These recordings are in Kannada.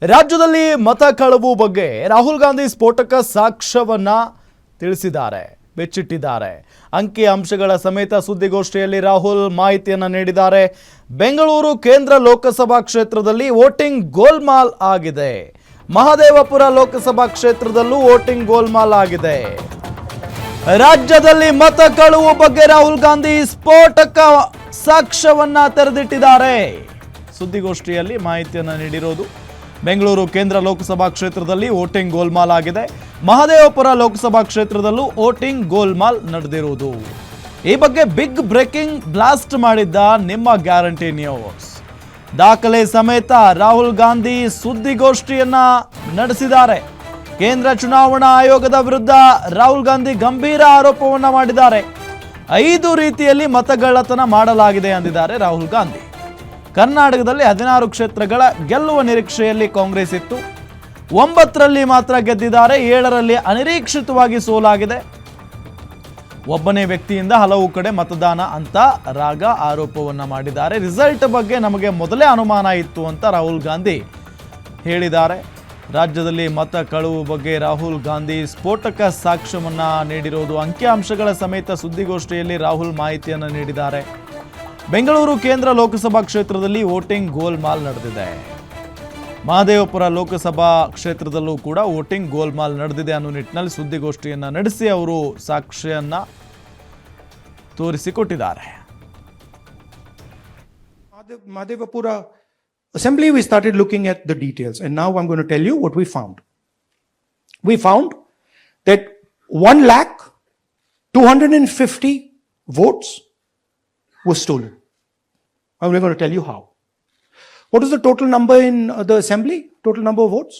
ರಾಜ್ಯದಲ್ಲಿ ಮತ ಕಳವು ಬಗ್ಗೆ ರಾಹುಲ್ ಗಾಂಧಿ ಸ್ಫೋಟಕ ಸಾಕ್ಷ್ಯವನ್ನ ತಿಳಿಸಿದ್ದಾರೆ, ಬೆಚ್ಚಿಟ್ಟಿದ್ದಾರೆ. ಅಂಕಿ ಅಂಶಗಳ ಸಮೇತ ಸುದ್ದಿಗೋಷ್ಠಿಯಲ್ಲಿ ರಾಹುಲ್ ಮಾಹಿತಿಯನ್ನು ನೀಡಿದ್ದಾರೆ. ಬೆಂಗಳೂರು ಕೇಂದ್ರ ಲೋಕಸಭಾ ಕ್ಷೇತ್ರದಲ್ಲಿ ವೋಟಿಂಗ್ ಗೋಲ್ಮಾಲ್ ಆಗಿದೆ. ಮಹದೇವಪುರ ಲೋಕಸಭಾ ಕ್ಷೇತ್ರದಲ್ಲೂ ವೋಟಿಂಗ್ ಗೋಲ್ಮಾಲ್ ಆಗಿದೆ. ರಾಜ್ಯದಲ್ಲಿ ಮತ ಕಳವು ಬಗ್ಗೆ ರಾಹುಲ್ ಗಾಂಧಿ ಸ್ಫೋಟಕ ಸಾಕ್ಷ್ಯವನ್ನ ತೆರೆದಿಟ್ಟಿದ್ದಾರೆ. ಸುದ್ದಿಗೋಷ್ಠಿಯಲ್ಲಿ ಮಾಹಿತಿಯನ್ನು ನೀಡಿರೋದು. ಬೆಂಗಳೂರು ಕೇಂದ್ರ ಲೋಕಸಭಾ ಕ್ಷೇತ್ರದಲ್ಲಿ ವೋಟಿಂಗ್ ಗೋಲ್ಮಾಲ್ ಆಗಿದೆ. ಮಹದೇವಪುರ ಲೋಕಸಭಾ ಕ್ಷೇತ್ರದಲ್ಲೂ ವೋಟಿಂಗ್ ಗೋಲ್ಮಾಲ್ ನಡೆದಿರುವುದು. ಈ ಬಗ್ಗೆ ಬಿಗ್ ಬ್ರೇಕಿಂಗ್ ಬ್ಲಾಸ್ಟ್ ಮಾಡಿದ್ದ ನಿಮ್ಮ ಗ್ಯಾರಂಟಿ ನ್ಯೂಸ್. ದಾಖಲೆ ಸಮೇತ ರಾಹುಲ್ ಗಾಂಧಿ ಸುದ್ದಿಗೋಷ್ಠಿಯನ್ನ ನಡೆಸಿದ್ದಾರೆ. ಕೇಂದ್ರ ಚುನಾವಣಾ ಆಯೋಗದ ವಿರುದ್ಧ ರಾಹುಲ್ ಗಾಂಧಿ ಗಂಭೀರ ಆರೋಪವನ್ನ ಮಾಡಿದ್ದಾರೆ. 5 ರೀತಿಯಲ್ಲಿ ಮತಗಳ್ಳತನ ಮಾಡಲಾಗಿದೆ ಎಂದಿದ್ದಾರೆ ರಾಹುಲ್ ಗಾಂಧಿ. ಕರ್ನಾಟಕದಲ್ಲಿ 16 ಕ್ಷೇತ್ರಗಳ ಗೆಲ್ಲುವ ನಿರೀಕ್ಷೆಯಲ್ಲಿ ಕಾಂಗ್ರೆಸ್ ಇತ್ತು. 9ರಲ್ಲಿ ಮಾತ್ರ ಗೆದ್ದಿದ್ದಾರೆ. 7ರಲ್ಲಿ ಅನಿರೀಕ್ಷಿತವಾಗಿ ಸೋಲಾಗಿದೆ. ಒಬ್ಬನೇ ವ್ಯಕ್ತಿಯಿಂದ ಹಲವು ಕಡೆ ಮತದಾನ ಅಂತ ರಾಗ ಆರೋಪವನ್ನ ಮಾಡಿದ್ದಾರೆ. ರಿಸಲ್ಟ್ ಬಗ್ಗೆ ನಮಗೆ ಮೊದಲೇ ಅನುಮಾನ ಇತ್ತು ಅಂತ ರಾಹುಲ್ ಗಾಂಧಿ ಹೇಳಿದ್ದಾರೆ. ರಾಜ್ಯದಲ್ಲಿ ಮತ ಕಳವು ಬಗ್ಗೆ ರಾಹುಲ್ ಗಾಂಧಿ ಸ್ಫೋಟಕ ಸಾಕ್ಷ್ಯವನ್ನ ನೀಡಿರೋದು. ಅಂಕಿಅಂಶಗಳ ಸಮೇತ ಸುದ್ದಿಗೋಷ್ಠಿಯಲ್ಲಿ ರಾಹುಲ್ ಮಾಹಿತಿಯನ್ನು ನೀಡಿದ್ದಾರೆ. ಬೆಂಗಳೂರು ಕೇಂದ್ರ ಲೋಕಸಭಾ ಕ್ಷೇತ್ರದಲ್ಲಿ ವೋಟಿಂಗ್ ಗೋಲ್ಮಾಲ್ ನಡೆದಿದೆ. ಮಹದೇವಪುರ ಲೋಕಸಭಾ ಕ್ಷೇತ್ರದಲ್ಲೂ ಕೂಡ ವೋಟಿಂಗ್ ಗೋಲ್ಮಾಲ್ ನಡೆದಿದೆ ಅನ್ನೋ ನಿಟ್ಟಿನಲ್ಲಿ ಸುದ್ದಿಗೋಷ್ಠಿಯನ್ನು ನಡೆಸಿ ಅವರು ಸಾಕ್ಷ್ಯವನ್ನ ತೋರಿಸಿಕೊಟ್ಟಿದ್ದಾರೆ. Madhevapura assembly, we started looking at the details, and now I'm going to tell you what we found. We found that 1,250,000 votes was stolen. And we're going to tell you how. What is the total number in the assembly? Total number of votes?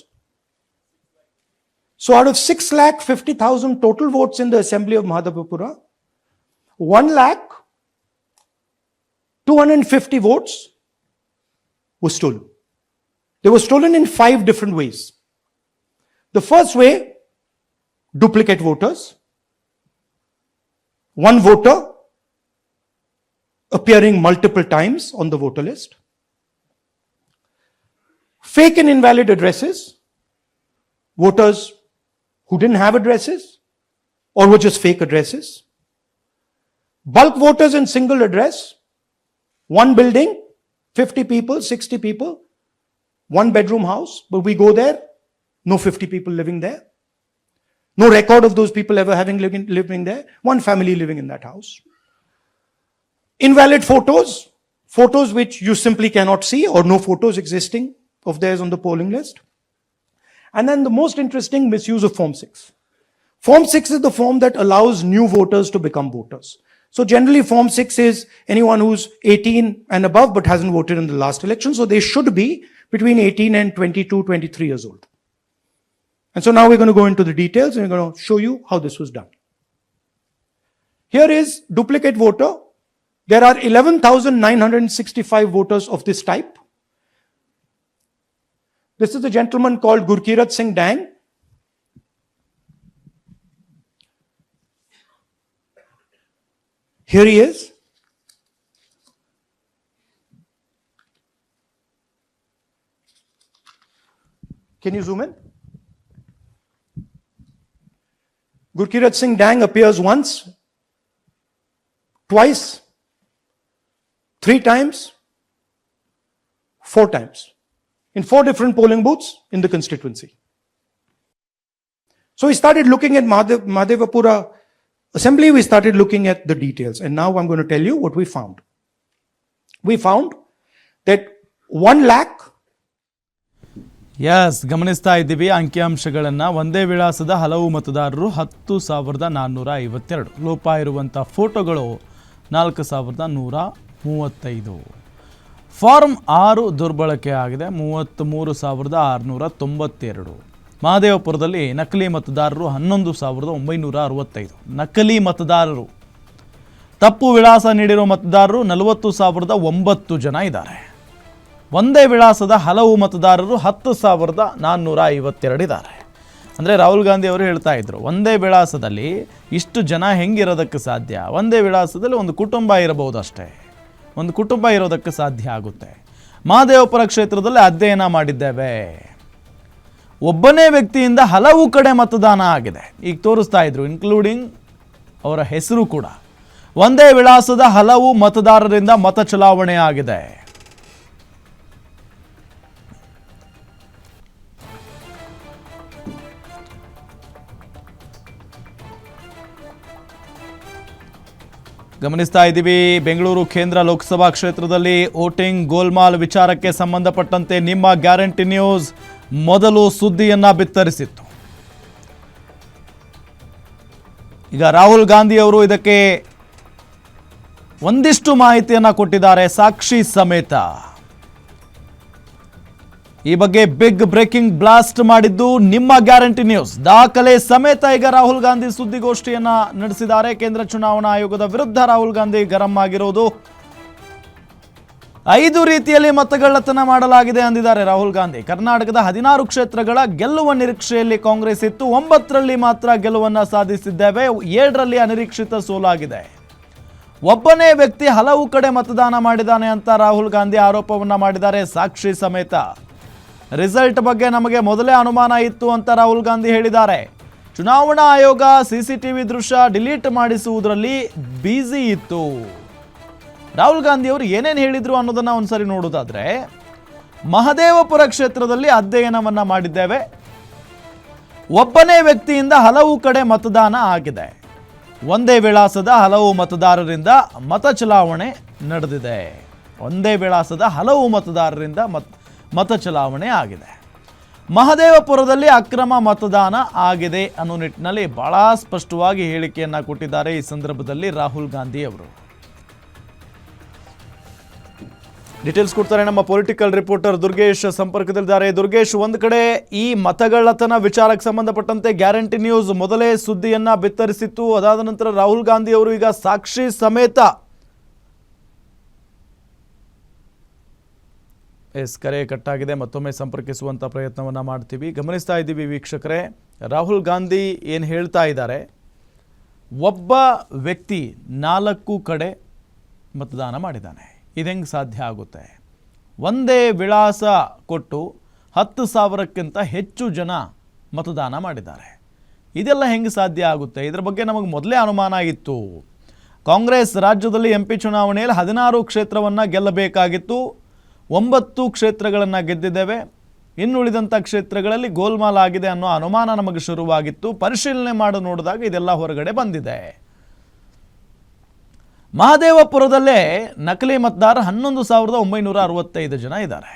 So out of 6,50,000 total votes in the assembly of Mahadevapura, 1,250,000 votes was stolen. They were stolen in 5 different ways. The first way, duplicate voters. One voter appearing multiple times on the voter list. Fake and invalid addresses. Voters who didn't have addresses or were just fake addresses. Bulk voters in single address. One building, 50 people, 60 people, 1 bedroom house, but we go there, no 50 people living there. No record of those people ever having living there. One family living in that house. Invalid photos, photos which you simply cannot see or no photos existing of theirs on the polling list. And then the most interesting, misuse of Form 6. Form 6 is the form that allows new voters to become voters. So generally Form 6 is anyone who's 18 and above but hasn't voted in the last election. So they should be between 18 and 22, 23 years old. And so now we're going to go into the details and we're going to show you how this was done. Here is duplicate voter. There are 11,965 voters of this type. This is a gentleman called Gurkirat Singh Dang. Here he is. Can you zoom in? Gurkirat Singh Dang appears once, twice, 3 times, 4 times, in 4 different polling booths in the constituency. So we started looking at Mahadevapura assembly, we started looking at the details, and now I'm going to tell you what we found. We found that 1 lakh. Yes, ಗಮನಿಸ್ತಾ ಇದ್ದೀವಿ ಅಂಕಿಅಂಶಗಳನ್ನು. ಒಂದೇ ವಿಳಾಸದ ಹಲವು ಮತದಾರರು 10,452. ಲೋಪ ಇರುವಂಥ ಫೋಟೋಗಳು 4,135. ಫಾರ್ಮ್ 6 ದುರ್ಬಳಕೆ ಆಗಿದೆ, 33,692. ಮಹದೇವಪುರದಲ್ಲಿ ನಕಲಿ ಮತದಾರರು 11,965. ನಕಲಿ ಮತದಾರರು, ತಪ್ಪು ವಿಳಾಸ ನೀಡಿರೋ ಮತದಾರರು 40,009 ಜನ ಇದ್ದಾರೆ. ಒಂದೇ ವಿಳಾಸದ ಹಲವು ಮತದಾರರು 10,452 ಇದ್ದಾರೆ. ಅಂದರೆ ರಾಹುಲ್ ಗಾಂಧಿ ಅವರು ಹೇಳ್ತಾ ಇದ್ರು, ಒಂದೇ ವಿಳಾಸದಲ್ಲಿ ಇಷ್ಟು ಜನ ಹೆಂಗಿರೋದಕ್ಕೆ ಸಾಧ್ಯ? ಒಂದೇ ವಿಳಾಸದಲ್ಲಿ ಒಂದು ಕುಟುಂಬ ಇರಬಹುದು ಅಷ್ಟೇ. ಒಂದು ಕುಟುಂಬ ಇರೋದಕ್ಕೆ ಸಾಧ್ಯ ಆಗುತ್ತೆ. ಮಹದೇವಪುರ ಕ್ಷೇತ್ರದಲ್ಲಿ ಅಧ್ಯಯನ ಮಾಡಿದ್ದೇವೆ. ಒಬ್ಬನೇ ವ್ಯಕ್ತಿಯಿಂದ ಹಲವು ಕಡೆ ಮತದಾನ ಆಗಿದೆ. ಈಗ ತೋರಿಸ್ತಾ ಇದ್ರು, ಇನ್ಕ್ಲೂಡಿಂಗ್ ಅವರ ಹೆಸರು ಕೂಡ. ಒಂದೇ ವಿಳಾಸದ ಹಲವು ಮತದಾರರಿಂದ ಮತ ಚಲಾವಣೆ ಆಗಿದೆ. ಗಮನಿಸ್ತಾ ಇದ್ದೀವಿ, ಬೆಂಗಳೂರು ಕೇಂದ್ರ ಲೋಕಸಭಾ ಕ್ಷೇತ್ರದಲ್ಲಿ ವೋಟಿಂಗ್ ಗೋಲ್ಮಾಲ್ ವಿಚಾರಕ್ಕೆ ಸಂಬಂಧಪಟ್ಟಂತೆ ನಿಮ್ಮ ಗ್ಯಾರಂಟಿ ನ್ಯೂಸ್ ಮೊದಲು ಸುದ್ದಿಯನ್ನ ಬಿತ್ತರಿಸಿತ್ತು. ಈಗ ರಾಹುಲ್ ಗಾಂಧಿ ಅವರು ಇದಕ್ಕೆ ಒಂದಿಷ್ಟು ಮಾಹಿತಿಯನ್ನ ಕೊಟ್ಟಿದ್ದಾರೆ, ಸಾಕ್ಷಿ ಸಮೇತ. ಈ ಬಗ್ಗೆ ಬಿಗ್ ಬ್ರೇಕಿಂಗ್ ಬ್ಲಾಸ್ಟ್ ಮಾಡಿದ್ದು ನಿಮ್ಮ ಗ್ಯಾರಂಟಿ ನ್ಯೂಸ್. ದಾಖಲೆ ಸಮೇತ ಈಗ ರಾಹುಲ್ ಗಾಂಧಿ ಸುದ್ದಿಗೋಷ್ಠಿಯನ್ನ ನಡೆಸಿದ್ದಾರೆ. ಕೇಂದ್ರ ಚುನಾವಣಾ ಆಯೋಗದ ವಿರುದ್ಧ ರಾಹುಲ್ ಗಾಂಧಿ ಗರಂ ಆಗಿರೋದು. 5 ರೀತಿಯಲ್ಲಿ ಮತಗಳ್ಳತನ ಮಾಡಲಾಗಿದೆ ಅಂದಿದ್ದಾರೆ ರಾಹುಲ್ ಗಾಂಧಿ. ಕರ್ನಾಟಕದ 16 ಕ್ಷೇತ್ರಗಳ ಗೆಲ್ಲುವ ನಿರೀಕ್ಷೆಯಲ್ಲಿ ಕಾಂಗ್ರೆಸ್ ಇತ್ತು. 9ರಲ್ಲಿ ಮಾತ್ರ ಗೆಲುವನ್ನ ಸಾಧಿಸಿದ್ದೇವೆ. 7ರಲ್ಲಿ ಅನಿರೀಕ್ಷಿತ ಸೋಲಾಗಿದೆ. ಒಬ್ಬನೇ ವ್ಯಕ್ತಿ ಹಲವು ಕಡೆ ಮತದಾನ ಮಾಡಿದ್ದಾನೆ ಅಂತ ರಾಹುಲ್ ಗಾಂಧಿ ಆರೋಪವನ್ನ ಮಾಡಿದ್ದಾರೆ, ಸಾಕ್ಷಿ ಸಮೇತ. ರಿಸಲ್ಟ್ ಬಗ್ಗೆ ನಮಗೆ ಮೊದಲೇ ಅನುಮಾನ ಇತ್ತು ಅಂತ ರಾಹುಲ್ ಗಾಂಧಿ ಹೇಳಿದ್ದಾರೆ. ಚುನಾವಣಾ ಆಯೋಗ ಸಿಸಿಟಿವಿ ದೃಶ್ಯ ಡಿಲೀಟ್ ಮಾಡಿಸುವುದರಲ್ಲಿ ಬ್ಯುಸಿ ಇತ್ತು. ರಾಹುಲ್ ಗಾಂಧಿ ಅವರು ಏನೇನು ಹೇಳಿದ್ರು ಅನ್ನೋದನ್ನ ಒಂದ್ಸರಿ ನೋಡೋದಾದ್ರೆ, ಮಹದೇವಪುರ ಕ್ಷೇತ್ರದಲ್ಲಿ ಅಧ್ಯಯನವನ್ನ ಮಾಡಿದ್ದೇವೆ. ಒಬ್ಬನೇ ವ್ಯಕ್ತಿಯಿಂದ ಹಲವು ಕಡೆ ಮತದಾನ ಆಗಿದೆ. ಒಂದೇ ವಿಳಾಸದ ಹಲವು ಮತದಾರರಿಂದ ಮತ ಚಲಾವಣೆ ನಡೆದಿದೆ. ಒಂದೇ ವಿಳಾಸದ ಹಲವು ಮತದಾರರಿಂದ ಮತ ಚಲಾವಣೆ ಆಗಿದೆ. ಮಹದೇವಪುರದಲ್ಲಿ ಅಕ್ರಮ ಮತದಾನ ಆಗಿದೆ ಅನ್ನೋ ನಿಟ್ಟಿನಲ್ಲಿ ಬಹಳ ಸ್ಪಷ್ಟವಾಗಿ ಹೇಳಿಕೆಯನ್ನ ಕೊಟ್ಟಿದ್ದಾರೆ ಈ ಸಂದರ್ಭದಲ್ಲಿ ರಾಹುಲ್ ಗಾಂಧಿ ಅವರು. ಡೀಟೇಲ್ಸ್ ಕೊಡ್ತಾರೆ ನಮ್ಮ ಪೊಲಿಟಿಕಲ್ ರಿಪೋರ್ಟರ್ ದುರ್ಗೇಶ್ ಸಂಪರ್ಕದಲ್ಲಿದ್ದಾರೆ. ದುರ್ಗೇಶ್, ಒಂದು ಕಡೆ ಈ ಮತಗಳ್ಳತನ ವಿಚಾರಕ್ಕೆ ಸಂಬಂಧಪಟ್ಟಂತೆ ಗ್ಯಾರಂಟಿ ನ್ಯೂಸ್ ಮೊದಲೇ ಸುದ್ದಿಯನ್ನ ಬಿತ್ತರಿಸಿತ್ತು. ಅದಾದ ನಂತರ ರಾಹುಲ್ ಗಾಂಧಿ ಅವರು ಈಗ ಸಾಕ್ಷಿ ಸಮೇತ ಕರೆ ಕಟ್ಟಾಗಿದೆ, ಮತ್ತೊಮ್ಮೆ ಸಂಪರ್ಕಿಸುವಂಥ ಪ್ರಯತ್ನವನ್ನು ಮಾಡ್ತೀವಿ. ಗಮನಿಸ್ತಾ ಇದ್ದೀವಿ ವೀಕ್ಷಕರೇ, ರಾಹುಲ್ ಗಾಂಧಿ ಏನು ಹೇಳ್ತಾ ಇದ್ದಾರೆ, ಒಬ್ಬ ವ್ಯಕ್ತಿ 4 ಕಡೆ ಮತದಾನ ಮಾಡಿದ್ದಾನೆ. ಇದು ಹೆಂಗೆ ಸಾಧ್ಯ ಆಗುತ್ತೆ? ಒಂದೇ ವಿಳಾಸ ಕೊಟ್ಟು 10,000ಕ್ಕಿಂತ ಹೆಚ್ಚು ಜನ ಮತದಾನ ಮಾಡಿದ್ದಾರೆ. ಇದೆಲ್ಲ ಹೆಂಗೆ ಸಾಧ್ಯ ಆಗುತ್ತೆ? ಇದರ ಬಗ್ಗೆ ನಮಗೆ ಮೊದಲೇ ಅನುಮಾನ ಇತ್ತು. ಕಾಂಗ್ರೆಸ್ ರಾಜ್ಯದಲ್ಲಿ MP ಚುನಾವಣೆಯಲ್ಲಿ 16 ಕ್ಷೇತ್ರವನ್ನು ಗೆಲ್ಲಬೇಕಾಗಿತ್ತು. 9 ಕ್ಷೇತ್ರಗಳನ್ನು ಗೆದ್ದಿದ್ದೇವೆ. ಇನ್ನುಳಿದಂಥ ಕ್ಷೇತ್ರಗಳಲ್ಲಿ ಗೋಲ್ಮಾಲ್ ಆಗಿದೆ ಅನ್ನೋ ಅನುಮಾನ ನಮಗೆ ಶುರುವಾಗಿತ್ತು. ಪರಿಶೀಲನೆ ಮಾಡಿ ನೋಡಿದಾಗ ಇದೆಲ್ಲ ಹೊರಗಡೆ ಬಂದಿದೆ. ಮಹದೇವಪುರದಲ್ಲೇ ನಕಲಿ ಮತದಾರ 11,965 ಜನ ಇದ್ದಾರೆ.